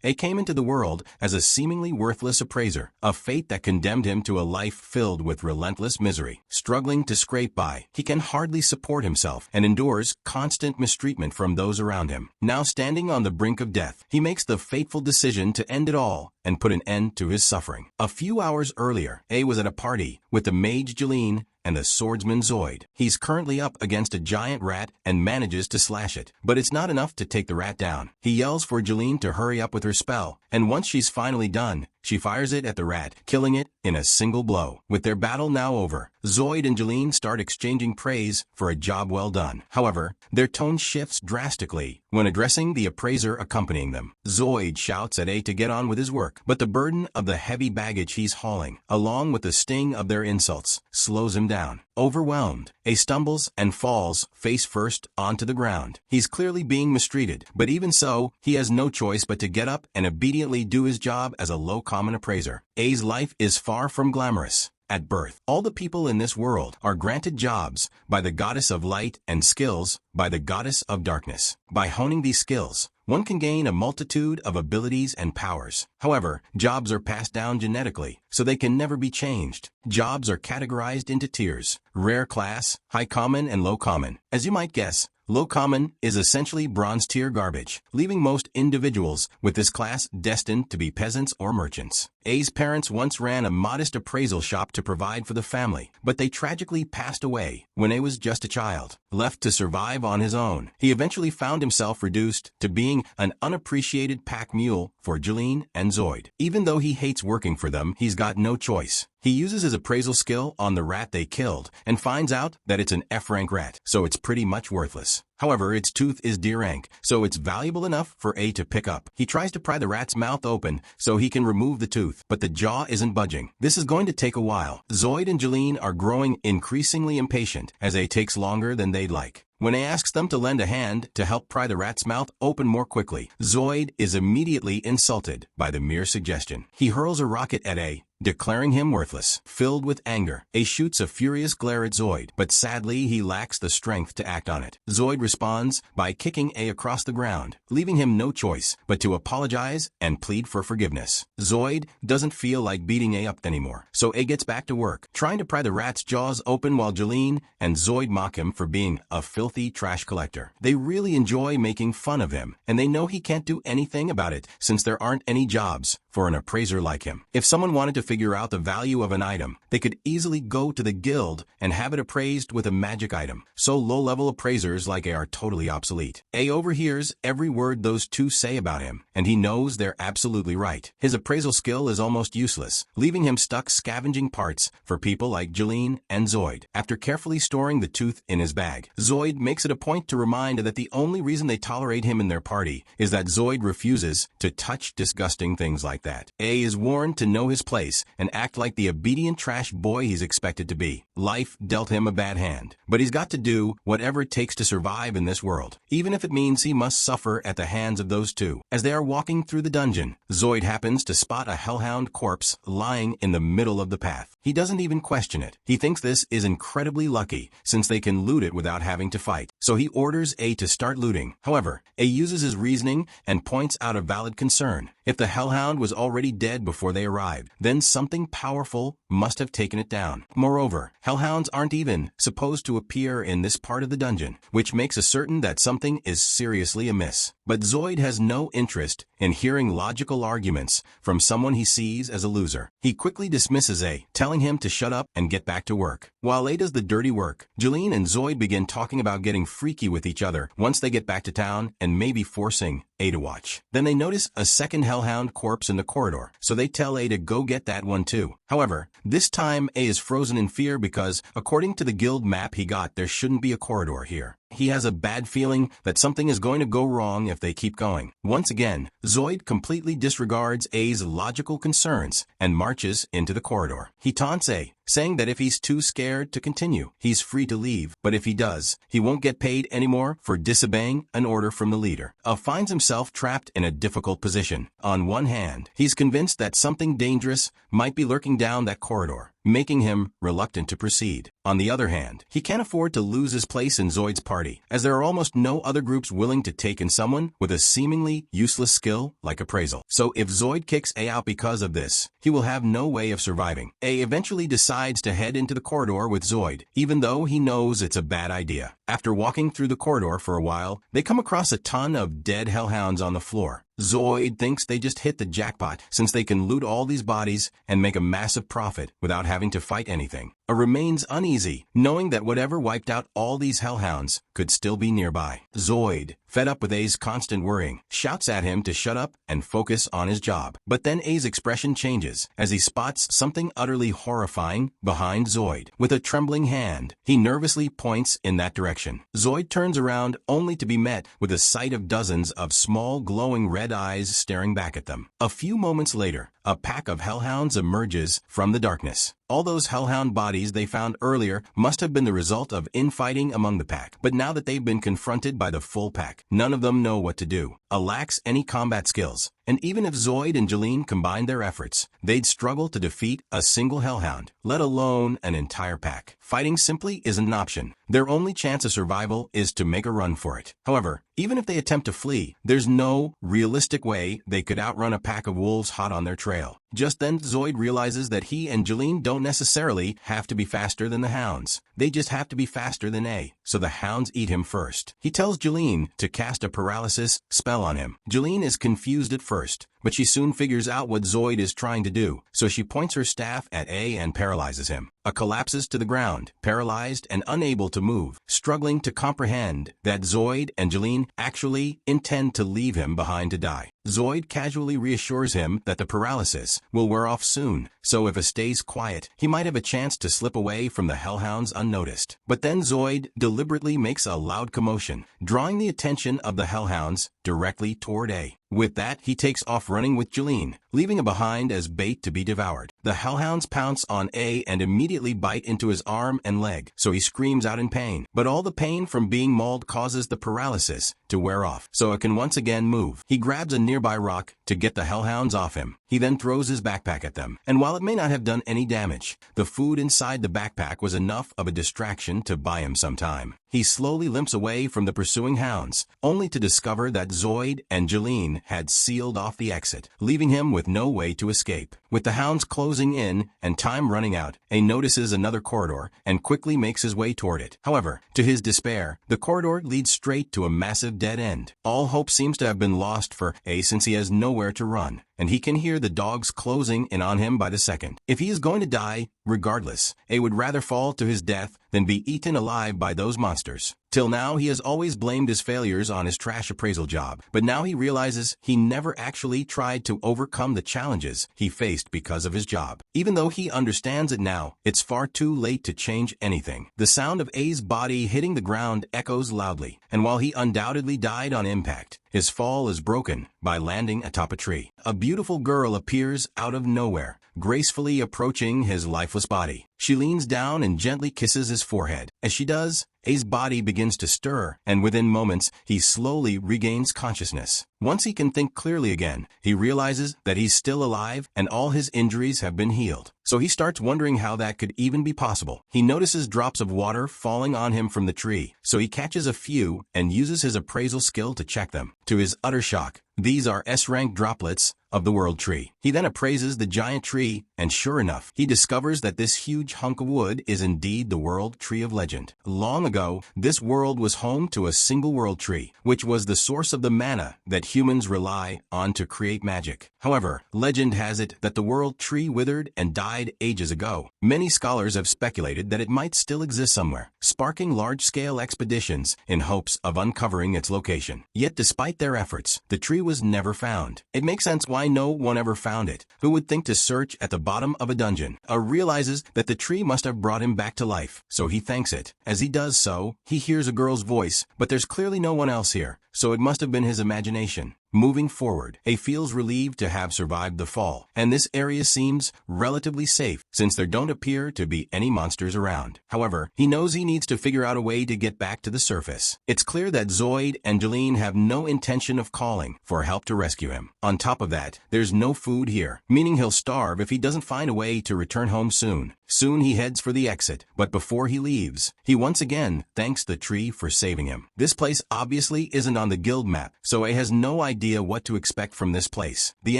A came into the world as a seemingly worthless appraiser, a fate that condemned him to a life filled with relentless misery. Struggling to scrape by, he can hardly support himself and endures constant mistreatment from those around him. Now standing on the brink of death, he makes the fateful decision to end it all and put an end to his suffering. A few hours earlier, A was at a party with the mage Jeline and the swordsman Zoid. He's currently up against a giant rat and manages to slash it, but it's not enough to take the rat down. He yells for Jeline to hurry up with her spell, and once she's finally done, she fires it at the rat, killing it in a single blow. With their battle now over, Zoid and Jeline start exchanging praise for a job well done. However, their tone shifts drastically when addressing the appraiser accompanying them. Zoid shouts at A to get on with his work, but the burden of the heavy baggage he's hauling, along with the sting of their insults, slows him down. Overwhelmed, A stumbles and falls face first onto the ground. He's clearly being mistreated, but even so, he has no choice but to get up and obediently do his job as a low-common appraiser. A's life is far from glamorous. At birth, all the people in this world are granted jobs by the goddess of light and skills by the goddess of darkness. By honing these skills, one can gain a multitude of abilities and powers. However, jobs are passed down genetically, so they can never be changed. Jobs are categorized into tiers: rare class, high common, and low common. As you might guess, low common is essentially bronze tier garbage, leaving most individuals with this class destined to be peasants or merchants. A's parents once ran a modest appraisal shop to provide for the family, but they tragically passed away when A was just a child. Left to survive on his own, he eventually found himself reduced to being an unappreciated pack mule for Jeline and Zoid. Even though he hates working for them, he's got no choice. He uses his appraisal skill on the rat they killed and finds out that it's an F-rank rat, so it's pretty much worthless. However, its tooth is D rank, so it's valuable enough for A to pick up. He tries to pry the rat's mouth open so he can remove the tooth, but the jaw isn't budging. This is going to take a while. Zoid and Jeline are growing increasingly impatient as A takes longer than they'd like. When A asks them to lend a hand to help pry the rat's mouth open more quickly, Zoid is immediately insulted by the mere suggestion. He hurls a rocket at A, declaring him worthless. Filled with anger, A shoots a furious glare at Zoid, but sadly he lacks the strength to act on it. Zoid responds by kicking A across the ground, leaving him no choice but to apologize and plead for forgiveness. Zoid doesn't feel like beating A up anymore, so A gets back to work, trying to pry the rat's jaws open while Jeline and Zoid mock him for being a filthy trash collector. They really enjoy making fun of him, and they know he can't do anything about it since there aren't any jobs for an appraiser like him. If someone wanted to figure out the value of an item, they could easily go to the guild and have it appraised with a magic item. So low-level appraisers like A are totally obsolete. A overhears every word those two say about him, and he knows they're absolutely right. His appraisal skill is almost useless, leaving him stuck scavenging parts for people like Jeline and Zoid. After carefully storing the tooth in his bag, Zoid makes it a point to remind that the only reason they tolerate him in their party is that Zoid refuses to touch disgusting things like that. A is warned to know his place and act like the obedient trash boy he's expected to be. Life dealt him a bad hand, but he's got to do whatever it takes to survive in this world, even if it means he must suffer at the hands of those two. As they are walking through the dungeon, Zoid happens to spot a hellhound corpse lying in the middle of the path. He doesn't even question it. He thinks this is incredibly lucky since they can loot it without having to fight, so he orders A to start looting. However, A uses his reasoning and points out a valid concern. If the hellhound was already dead before they arrived, then something powerful must have taken it down. Moreover, hellhounds aren't even supposed to appear in this part of the dungeon, which makes it certain that something is seriously amiss. But Zoid has no interest in hearing logical arguments from someone he sees as a loser. He quickly dismisses A, telling him to shut up and get back to work. While A does the dirty work, Jeline and Zoid begin talking about getting freaky with each other once they get back to town and maybe forcing A to watch. Then they notice a second hellhound corpse in the corridor, so they tell A to go get that one too. However, this time A is frozen in fear because, according to the guild map he got, there shouldn't be a corridor here. He has a bad feeling that something is going to go wrong if they keep going. Once again, Zoid completely disregards A's logical concerns and marches into the corridor. He taunts A, saying that if he's too scared to continue, he's free to leave, but if he does, he won't get paid anymore for disobeying an order from the leader. A finds himself trapped in a difficult position. On one hand, he's convinced that something dangerous might be lurking down that corridor, making him reluctant to proceed. On the other hand, he can't afford to lose his place in Zoid's party, as there are almost no other groups willing to take in someone with a seemingly useless skill like appraisal. So if Zoid kicks A out because of this, he will have no way of surviving. A eventually decides to head into the corridor with Zoid, even though he knows it's a bad idea. After walking through the corridor for a while, they come across a ton of dead hellhounds on the floor. Zoid thinks they just hit the jackpot since they can loot all these bodies and make a massive profit without having to fight anything. A remains uneasy, knowing that whatever wiped out all these hellhounds could still be nearby. Zoid, fed up with A's constant worrying, shouts at him to shut up and focus on his job. But then A's expression changes as he spots something utterly horrifying behind Zoid. With a trembling hand, he nervously points in that direction. Zoid turns around only to be met with a sight of dozens of small glowing red eyes staring back at them. A few moments later, a pack of hellhounds emerges from the darkness. All those hellhound bodies they found earlier must have been the result of infighting among the pack, but now that they've been confronted by the full pack, none of them know what to do. A lacks any combat skills, and even if Zoid and Jeline combined their efforts, they'd struggle to defeat a single hellhound, let alone an entire pack. Fighting simply isn't an option. Their only chance of survival is to make a run for it. However, even if they attempt to flee, there's no realistic way they could outrun a pack of wolves hot on their trail. Just then, Zoid realizes that he and Jeline don't necessarily have to be faster than the hounds. They just have to be faster than A, so the hounds eat him first. He tells Jeline to cast a paralysis spell on him. Jeline is confused at first, but she soon figures out what Zoid is trying to do, so she points her staff at A and paralyzes him. A collapses to the ground, paralyzed and unable to move, struggling to comprehend that Zoid and Jeline actually intend to leave him behind to die. Zoid casually reassures him that the paralysis will wear off soon, so if he stays quiet, he might have a chance to slip away from the hellhounds unnoticed. But then Zoid deliberately makes a loud commotion, drawing the attention of the hellhounds directly toward A. With that, he takes off running with Jeline, leaving him behind as bait to be devoured. The hellhounds pounce on A and immediately bite into his arm and leg, so he screams out in pain. But all the pain from being mauled causes the paralysis to wear off, so it can once again move. He grabs a nearby rock to get the hellhounds off him. He then throws his backpack at them, and while it may not have done any damage, the food inside the backpack was enough of a distraction to buy him some time. He slowly limps away from the pursuing hounds, only to discover that Zoid and Jeline had sealed off the exit, leaving him with no way to escape. With the hounds closing in and time running out, A notices another corridor and quickly makes his way toward it. However, to his despair, the corridor leads straight to a massive dead end. All hope seems to have been lost for A since he has nowhere to run, and he can hear the dogs closing in on him by the second. If he is going to die, regardless, A would rather fall to his death than be eaten alive by those monsters. Till now, he has always blamed his failures on his trash appraisal job, but now he realizes he never actually tried to overcome the challenges he faced because of his job. Even though he understands it now, it's far too late to change anything. The sound of A's body hitting the ground echoes loudly, and while he undoubtedly died on impact, his fall is broken by landing atop a tree. A beautiful girl appears out of nowhere, gracefully approaching his lifeless body. She leans down and gently kisses his forehead. As she does, A's body begins to stir, and within moments, he slowly regains consciousness. Once he can think clearly again, he realizes that he's still alive and all his injuries have been healed. So he starts wondering how that could even be possible. He notices drops of water falling on him from the tree, so he catches a few and uses his appraisal skill to check them. To his utter shock, these are S-rank droplets of the world tree. He then appraises the giant tree, and sure enough, he discovers that this huge hunk of wood is indeed the world tree of legend. Long ago, this world was home to a single world tree, which was the source of the mana that humans rely on to create magic. However, legend has it that the world tree withered and died ages ago. Many scholars have speculated that it might still exist somewhere, sparking large-scale expeditions in hopes of uncovering its location. Yet despite their efforts, the tree was never found. It makes sense why no one ever found it. Who would think to search at the bottom of a dungeon? Realizes that the tree must have brought him back to life, so he thanks it. As he does so, he hears a girl's voice, but there's clearly no one else here, so it must have been his imagination. Moving forward, A feels relieved to have survived the fall, and this area seems relatively safe since there don't appear to be any monsters around. However, he knows he needs to figure out a way to get back to the surface. It's clear that Zoid and Jolene have no intention of calling for help to rescue him. On top of that, there's no food here, meaning he'll starve if he doesn't find a way to return home soon. Soon he heads for the exit, but before he leaves, he once again thanks the tree for saving him. This place obviously isn't on the guild map, so A has no idea what to expect from this place. The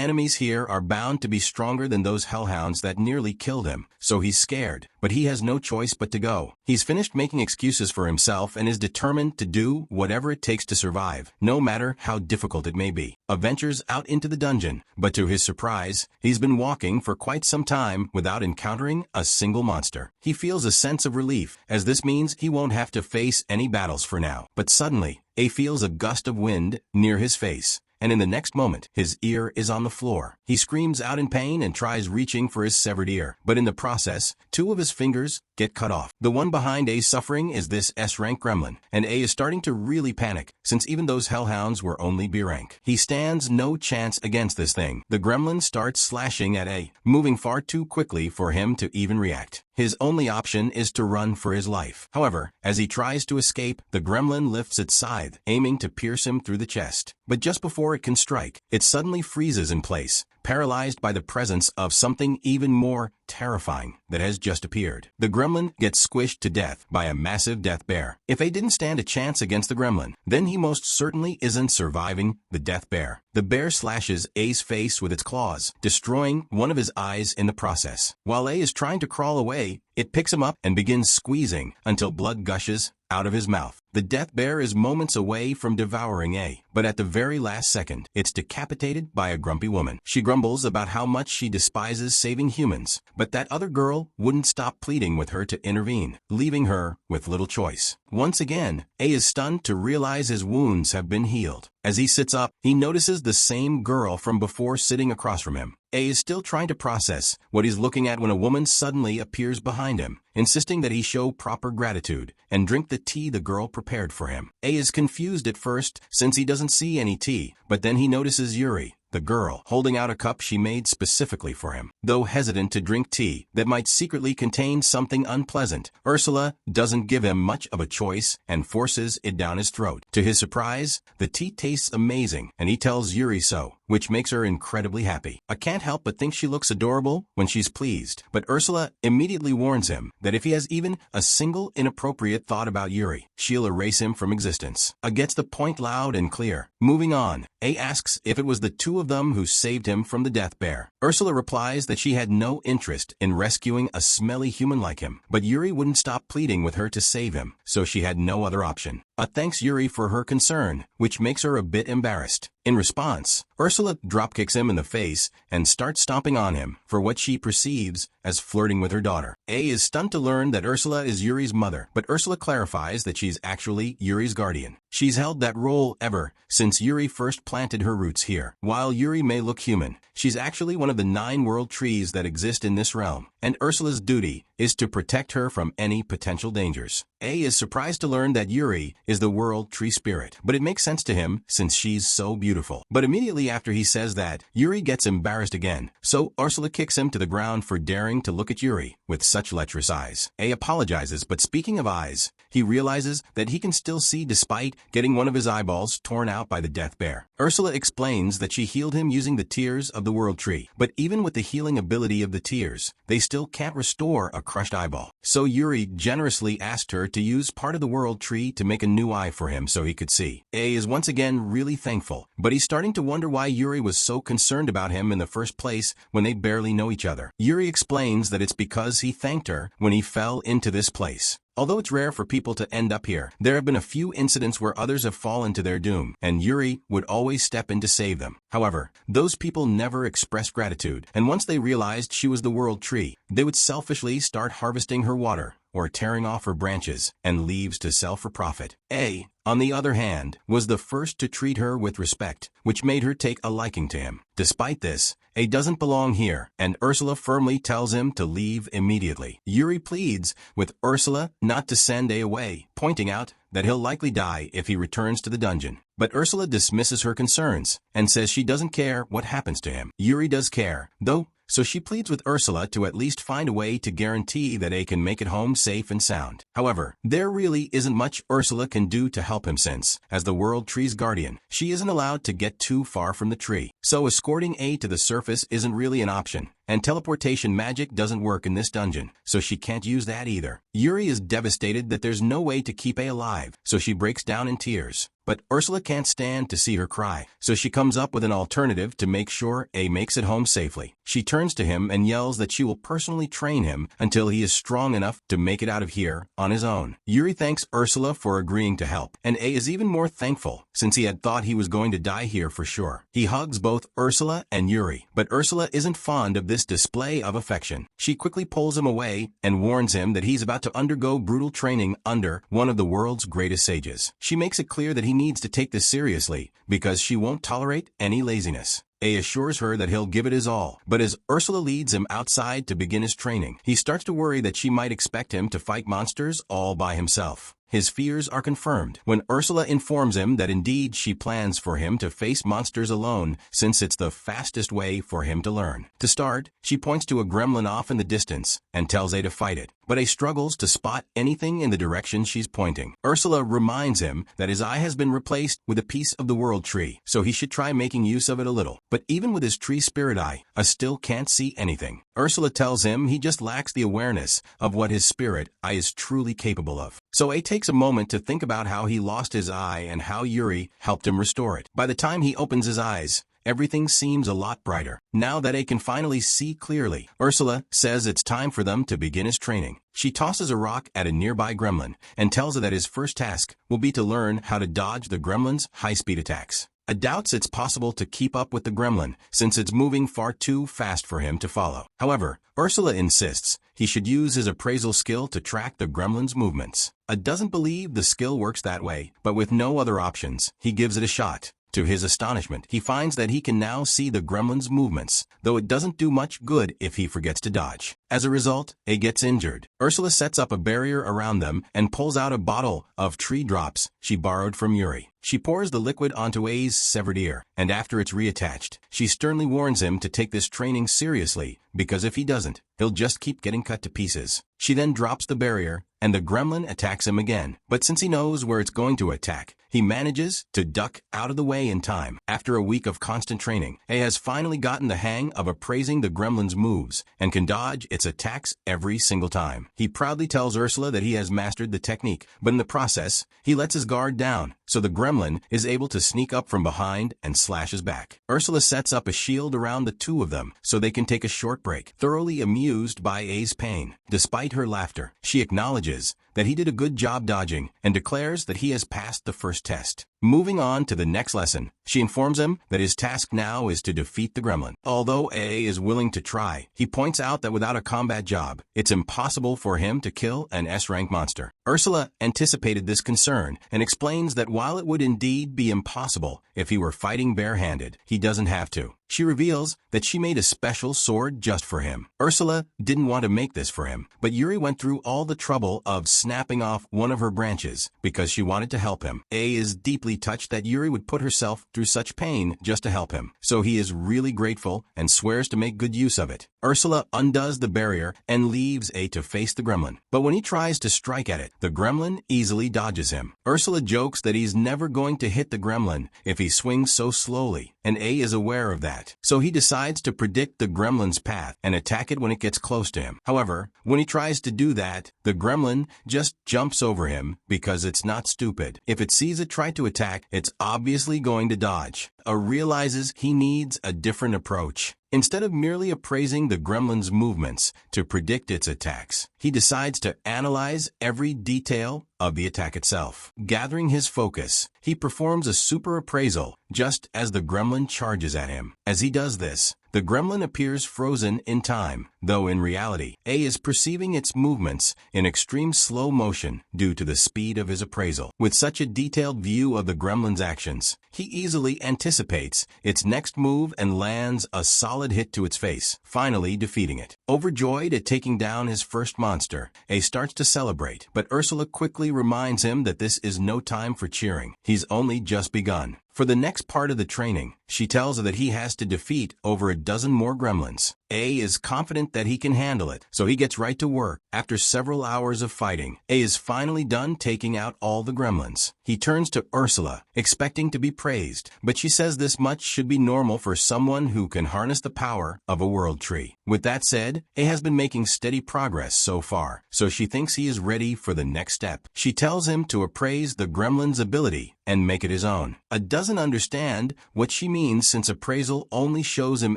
enemies here are bound to be stronger than those hellhounds that nearly killed him, so he's scared, but he has no choice but to go. He's finished making excuses for himself and is determined to do whatever it takes to survive, no matter how difficult it may be. A ventures out into the dungeon, but to his surprise, he's been walking for quite some time without encountering a single monster. He feels a sense of relief, as this means he won't have to face any battles for now. But suddenly, A feels a gust of wind near his face, and in the next moment, his ear is on the floor. He screams out in pain and tries reaching for his severed ear, but in the process, 2 of his fingers get cut off. The one behind A's suffering is this S-rank gremlin, and A is starting to really panic, since even those hellhounds were only B rank. He stands no chance against this thing. The gremlin starts slashing at A, moving far too quickly for him to even react. His only option is to run for his life. However, as he tries to escape, the gremlin lifts its scythe, aiming to pierce him through the chest. But just before it can strike, it suddenly freezes in place, paralyzed by the presence of something even more terrifying that has just appeared. The gremlin gets squished to death by a massive death bear. If A didn't stand a chance against the gremlin, then he most certainly isn't surviving the death bear. The bear slashes A's face with its claws, destroying one of his eyes in the process. While A is trying to crawl away, it picks him up and begins squeezing until blood gushes out of his mouth. The death bear is moments away from devouring A, but at the very last second, it's decapitated by a grumpy woman. She grumbles about how much she despises saving humans, but that other girl wouldn't stop pleading with her to intervene, leaving her with little choice. Once again, A is stunned to realize his wounds have been healed. As he sits up, he notices the same girl from before sitting across from him. A is still trying to process what he's looking at when a woman suddenly appears behind him, insisting that he show proper gratitude and drink the tea the girl prepared for him. A is confused at first since he doesn't see any tea, but then he notices Yuri, the girl, holding out a cup she made specifically for him. Though hesitant to drink tea that might secretly contain something unpleasant, Ursula doesn't give him much of a choice and forces it down his throat. To his surprise, the tea tastes amazing, and he tells Yuri so, which makes her incredibly happy. I can't help but think she looks adorable when she's pleased, but Ursula immediately warns him that if he has even a single inappropriate thought about Yuri, she'll erase him from existence. A gets the point loud and clear. Moving on, A asks if it was the 2 of them who saved him from the death bear. Ursula replies that she had no interest in rescuing a smelly human like him, but Yuri wouldn't stop pleading with her to save him, so she had no other option. A thanks Yuri for her concern, which makes her a bit embarrassed. In response, Ursula dropkicks him in the face and starts stomping on him for what she perceives as flirting with her daughter. A is stunned to learn that Ursula is Yuri's mother, but Ursula clarifies that she's actually Yuri's guardian. She's held that role ever since Yuri first planted her roots here. While Yuri may look human, she's actually one of the 9 world trees that exist in this realm, and Ursula's duty is to protect her from any potential dangers. A is surprised to learn that Yuri is the world tree spirit, but it makes sense to him since she's so beautiful. But immediately after he says that, Yuri gets embarrassed again, so Ursula kicks him to the ground for daring to look at Yuri with such lecherous eyes. A apologizes, but speaking of eyes, he realizes that he can still see despite getting one of his eyeballs torn out by the death bear. Ursula explains that she healed him using the tears of the world tree, but even with the healing ability of the tears, they still can't restore a crushed eyeball. So Yuri generously asked her to use part of the world tree to make a new eye for him so he could see. A is once again really thankful, but he's starting to wonder why Yuri was so concerned about him in the first place when they barely know each other. Yuri explains that it's because he thanked her when he fell into this place. Although it's rare for people to end up here, there have been a few incidents where others have fallen to their doom, and Yuri would always step in to save them. However, those people never expressed gratitude, and once they realized she was the world tree, they would selfishly start harvesting her water or tearing off her branches and leaves to sell for profit. A, on the other hand, was the first to treat her with respect, which made her take a liking to him. Despite this, A doesn't belong here, and Ursula firmly tells him to leave immediately. Yuri pleads with Ursula not to send A away, pointing out that he'll likely die if he returns to the dungeon. But Ursula dismisses her concerns and says she doesn't care what happens to him. Yuri does care, though, so she pleads with Ursula to at least find a way to guarantee that A can make it home safe and sound. However, there really isn't much Ursula can do to help him since, as the World Tree's guardian, she isn't allowed to get too far from the tree. So escorting A to the surface isn't really an option, and teleportation magic doesn't work in this dungeon, so she can't use that either. Yuri is devastated that there's no way to keep A alive, so she breaks down in tears. But Ursula can't stand to see her cry, so she comes up with an alternative to make sure A makes it home safely. She turns to him and yells that she will personally train him until he is strong enough to make it out of here on his own. Yuri thanks Ursula for agreeing to help, and A is even more thankful since he had thought he was going to die here for sure. He hugs both Ursula and Yuri, but Ursula isn't fond of this display of affection. She quickly pulls him away and warns him that he's about to undergo brutal training under one of the world's greatest sages. She makes it clear that he needs to take this seriously because she won't tolerate any laziness. A assures her that he'll give it his all, but as Ursula leads him outside to begin his training, he starts to worry that she might expect him to fight monsters all by himself. His fears are confirmed when Ursula informs him that indeed she plans for him to face monsters alone since it's the fastest way for him to learn. To start, she points to a gremlin off in the distance and tells A to fight it, but A struggles to spot anything in the direction she's pointing. Ursula reminds him that his eye has been replaced with a piece of the World Tree, so he should try making use of it a little. But even with his tree spirit eye, A still can't see anything. Ursula tells him he just lacks the awareness of what his spirit eye is truly capable of. So A takes a moment to think about how he lost his eye and how Yuri helped him restore it. By the time he opens his eyes, everything seems a lot brighter. Now that A can finally see clearly, Ursula says it's time for them to begin his training. She tosses a rock at a nearby gremlin and tells it that his first task will be to learn how to dodge the gremlin's high-speed attacks. A doubts it's possible to keep up with the gremlin since it's moving far too fast for him to follow. However, Ursula insists he should use his appraisal skill to track the gremlin's movements. A doesn't believe the skill works that way, but with no other options, he gives it a shot. To his astonishment, he finds that he can now see the gremlin's movements, though it doesn't do much good if he forgets to dodge. As a result, A gets injured. Ursula sets up a barrier around them and pulls out a bottle of tree drops she borrowed from Yuri. She pours the liquid onto A's severed ear, and after it's reattached, she sternly warns him to take this training seriously, because if he doesn't, he'll just keep getting cut to pieces. She then drops the barrier, and the gremlin attacks him again. But since he knows where it's going to attack, he manages to duck out of the way in time. After a week of constant training, A has finally gotten the hang of appraising the gremlin's moves and can dodge its attacks every single time. He proudly tells Ursula that he has mastered the technique, but in the process, he lets his guard down, so the gremlin is able to sneak up from behind and slash his back. Ursula sets up a shield around the two of them so they can take a short break, thoroughly amused by A's pain. Despite her laughter, she acknowledges that he did a good job dodging and declares that he has passed the first test. Moving on to the next lesson, she informs him that his task now is to defeat the gremlin. Although A is willing to try, he points out that without a combat job, it's impossible for him to kill an S-rank monster. Ursula anticipated this concern and explains that while it would indeed be impossible if he were fighting barehanded, he doesn't have to. She reveals that she made a special sword just for him. Ursula didn't want to make this for him, but Yuri went through all the trouble of snapping off one of her branches because she wanted to help him. A is deeply touched that Yuri would put herself through such pain just to help him, so he is really grateful and swears to make good use of it. Ursula undoes the barrier and leaves A to face the gremlin, but when he tries to strike at it, the gremlin easily dodges him. Ursula jokes that he's never going to hit the gremlin if he swings so slowly, and A is aware of that. So he decides to predict the gremlin's path and attack it when it gets close to him. However, when he tries to do that, the gremlin just jumps over him because it's not stupid. If it sees it try to attack, it's obviously going to dodge. A realizes he needs a different approach. Instead of merely appraising the gremlin's movements to predict its attacks, he decides to analyze every detail of the attack itself. Gathering his focus, he performs a super appraisal just as the gremlin charges at him. As he does this, The gremlin appears frozen in time, though in reality, A is perceiving its movements in extreme slow motion due to the speed of his appraisal. With such a detailed view of the gremlin's actions, he easily anticipates its next move and lands a solid hit to its face, finally defeating it. Overjoyed at taking down his first monster, A starts to celebrate, but Ursula quickly reminds him that this is no time for cheering. He's only just begun. For the next part of the training, she tells her that he has to defeat over a dozen more gremlins. A is confident that he can handle it, so he gets right to work. After several hours of fighting, A is finally done taking out all the gremlins. He turns to Ursula, expecting to be praised, but she says this much should be normal for someone who can harness the power of a world tree. With that said, A has been making steady progress so far, so she thinks he is ready for the next step. She tells him to appraise the gremlin's ability and make it his own. A doesn't understand what she means since appraisal only shows him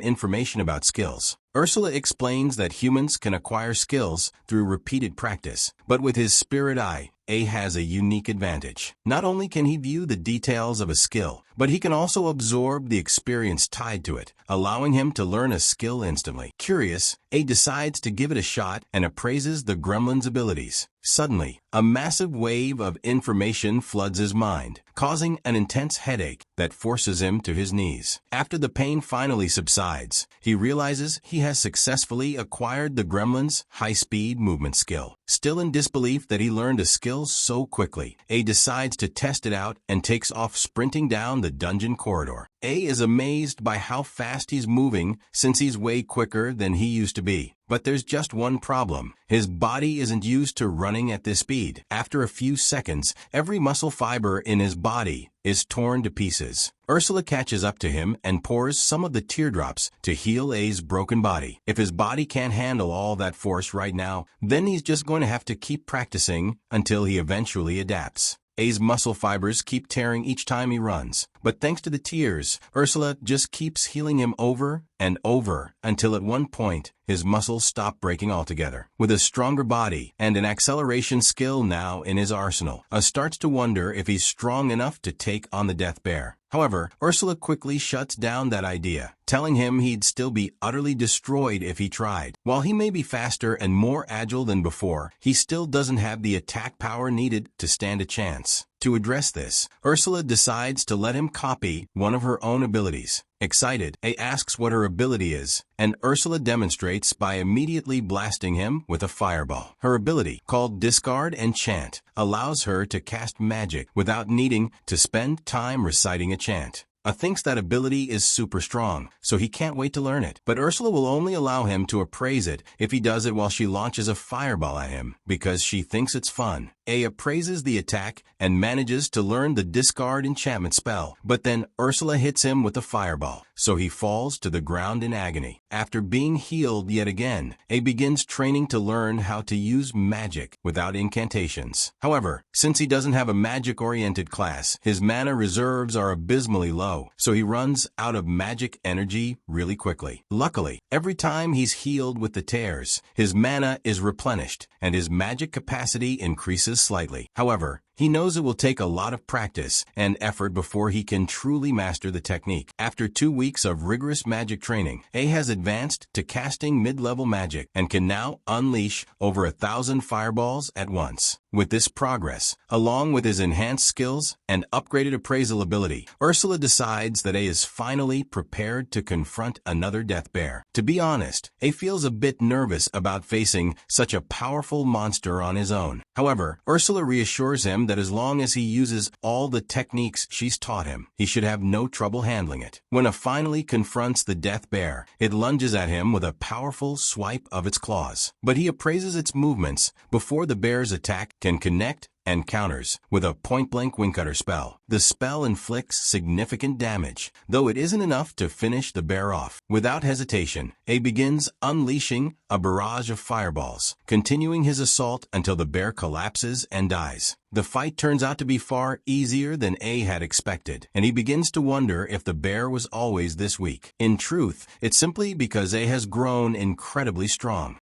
information about skills. Ursula explains that humans can acquire skills through repeated practice, but with his spirit eye, A has a unique advantage. Not only can he view the details of a skill, but he can also absorb the experience tied to it, allowing him to learn a skill instantly. Curious, A decides to give it a shot and appraises the gremlin's abilities. Suddenly, a massive wave of information floods his mind, causing an intense headache that forces him to his knees. After the pain finally subsides, he realizes he has successfully acquired the gremlin's high-speed movement skill. Still in disbelief that he learned a skill so quickly, A decides to test it out and takes off sprinting down the dungeon corridor. A is amazed by how fast he's moving since he's way quicker than he used to be. But there's just one problem. His body isn't used to running at this speed. After a few seconds, every muscle fiber in his body is torn to pieces. Ursula catches up to him and pours some of the teardrops to heal A's broken body. If his body can't handle all that force right now, then he's just going to have to keep practicing until he eventually adapts. A's muscle fibers keep tearing each time he runs, but thanks to the tears, Ursula just keeps healing him over and over until at one point his muscles stop breaking altogether. With a stronger body and an acceleration skill now in his arsenal, A starts to wonder if he's strong enough to take on the death bear. However, Ursula quickly shuts down that idea, telling him he'd still be utterly destroyed if he tried. While he may be faster and more agile than before, he still doesn't have the attack power needed to stand a chance. To address this, Ursula decides to let him copy one of her own abilities. Excited, A asks what her ability is, and Ursula demonstrates by immediately blasting him with a fireball. Her ability, called Discard Enchant, allows her to cast magic without needing to spend time reciting a chant. A thinks that ability is super strong, so he can't wait to learn it. But Ursula will only allow him to appraise it if he does it while she launches a fireball at him, because she thinks it's fun. A appraises the attack and manages to learn the discard enchantment spell, but then Ursula hits him with a fireball, so he falls to the ground in agony. After being healed yet again, A begins training to learn how to use magic without incantations. However, since he doesn't have a magic-oriented class, his mana reserves are abysmally low, so he runs out of magic energy really quickly. Luckily, every time he's healed with the tears, his mana is replenished, and his magic capacity increases slightly. However, he knows it will take a lot of practice and effort before he can truly master the technique. After 2 weeks of rigorous magic training, A has advanced to casting mid-level magic and can now unleash over 1,000 fireballs at once. With this progress, along with his enhanced skills and upgraded appraisal ability, Ursula decides that A is finally prepared to confront another death bear. To be honest, A feels a bit nervous about facing such a powerful monster on his own. However, Ursula reassures him that as long as he uses all the techniques she's taught him, he should have no trouble handling it. When A finally confronts the death bear, it lunges at him with a powerful swipe of its claws. But he appraises its movements before the bear's attack can connect and counters with a point-blank wingcutter spell. The spell inflicts significant damage, though it isn't enough to finish the bear off. Without hesitation, A begins unleashing a barrage of fireballs, continuing his assault until the bear collapses and dies. The fight turns out to be far easier than A had expected, and he begins to wonder if the bear was always this weak. In truth, it's simply because A has grown incredibly strong.